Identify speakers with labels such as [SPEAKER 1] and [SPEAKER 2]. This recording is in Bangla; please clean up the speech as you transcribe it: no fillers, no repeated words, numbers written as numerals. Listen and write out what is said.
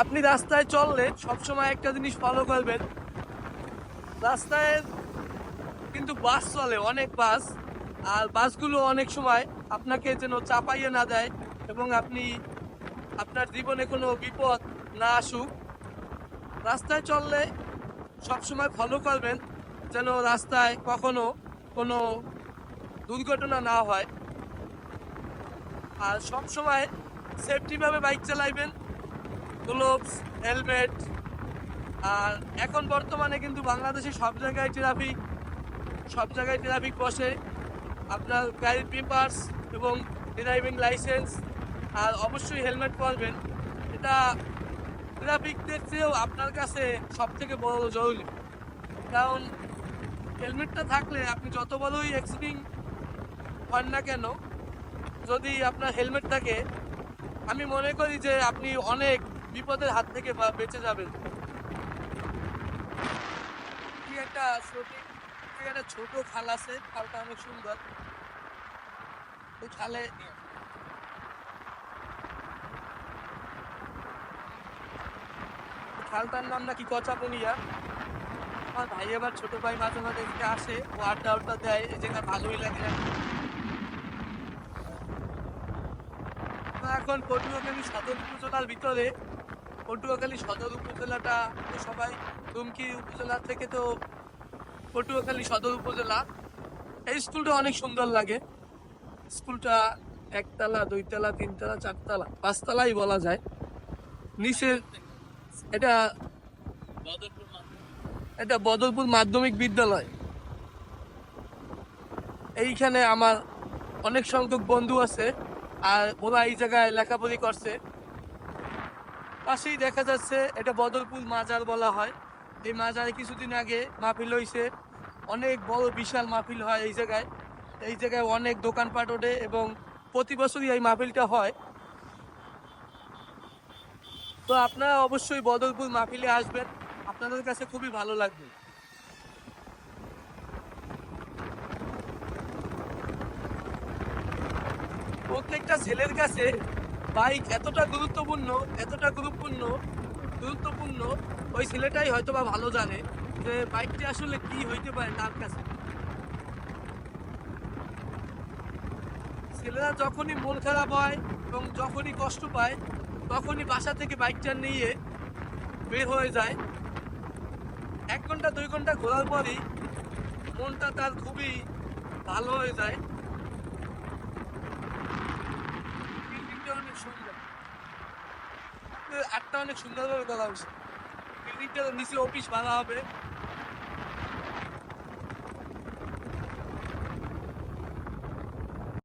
[SPEAKER 1] আপনি রাস্তায় চললে সবসময় একটা জিনিস ফলো করবেন, রাস্তায় কিন্তু বাস চলে, অনেক বাস। আর বাসগুলো অনেক সময় আপনাকে যেন চাপাইয়ে না দেয় এবং আপনি আপনার জীবনে কোনো বিপদ না আসুক। রাস্তায় চললে সবসময় ফলো করবেন যেন রাস্তায় কখনো কোনো দুর্ঘটনা না হয়। আর সবসময় সেফটি ভাবে বাইক চালাইবেন, গ্লোভস, হেলমেট। আর এখন বর্তমানে কিন্তু বাংলাদেশে সব জায়গায় ট্রাফিক বসে। আপনার গাড়ির পেপারস এবং ড্রাইভিং লাইসেন্স আর অবশ্যই হেলমেট পরবেন। এটা ট্রাফিকদের চেয়েও আপনার কাছে সব থেকে বড় জরুরি, কারণ হেলমেটটা থাকলে আপনি যত বড়ই অ্যাক্সিডেন্ট হন না কেন, যদি আপনার হেলমেট থাকে আমি মনে করি যে আপনি অনেক বিপদের হাত থেকে বেঁচে যাবেন। কি একটা সঠিক একটা ছোট খাল আছে, খালটা অনেক সুন্দর। ওই খালে খালটার নাম নাকি কচাপুনিয়া। আমার ভাই আবার ছোট ভাই মাঝে মাঝে এদিকে আসে, ও আড্ডা আড্ডা দেয়, এই জায়গা ভালোই লাগে। এখন পটুয়াখালী সদর উপজেলার ভিতরে। পটুয়াখালী সদর উপজেলাটা তো সবাই, দুমকি উপজেলা থেকে তো পটুয়াখালী সদর উপজেলা। এই স্কুলটা অনেক সুন্দর লাগে। স্কুলটা একতলা, দুইতলা, তিনতলা, চারতলা, পাঁচতলাই বলা যায়। নিচে এটা এটা বদরপুর মাধ্যমিক বিদ্যালয়। এইখানে আমার অনেক সংখ্যক বন্ধু আছে, আর ওরা এই জায়গায় লেখাপড়ি করছে। পাশেই দেখা যাচ্ছে এটা বদরপুর মাজার বলা হয়। এই মাজারে কিছুদিন আগে মাহফিল হইছে, অনেক বড় বিশাল মাহফিল হয় এই জায়গায়। এই জায়গায় অনেক দোকানপাট ওঠে এবং প্রতি বছরই এই মাহফিলটা হয়। তো আপনারা অবশ্যই বদরপুর মাহফিলে আসবেন, আপনাদের কাছে খুবই ভালো লাগবে। প্রত্যেকটা ছেলের কাছে বাইক এতটা গুরুত্বপূর্ণ, ওই ছেলেটাই হয়তো বা ভালো জানে যে বাইকটি আসলে কি হইতে পারে তার কাছে। ছেলেরা যখনই মন খারাপ হয় এবং যখনই কষ্ট পায়, তখনই বাসা থেকে বাইকটা নিয়ে বের হয়ে যায়। 1 ঘন্টা 2 ঘন্টা ঘোরার পরই মনটা তার খুবই ভালো হয়ে যায়। বিল্ডিংটা অনেক সুন্দর, আটটা অনেক সুন্দরভাবে করা হয়েছে। বিল্ডিংটার নিচে অফিস ভাড়া হবে।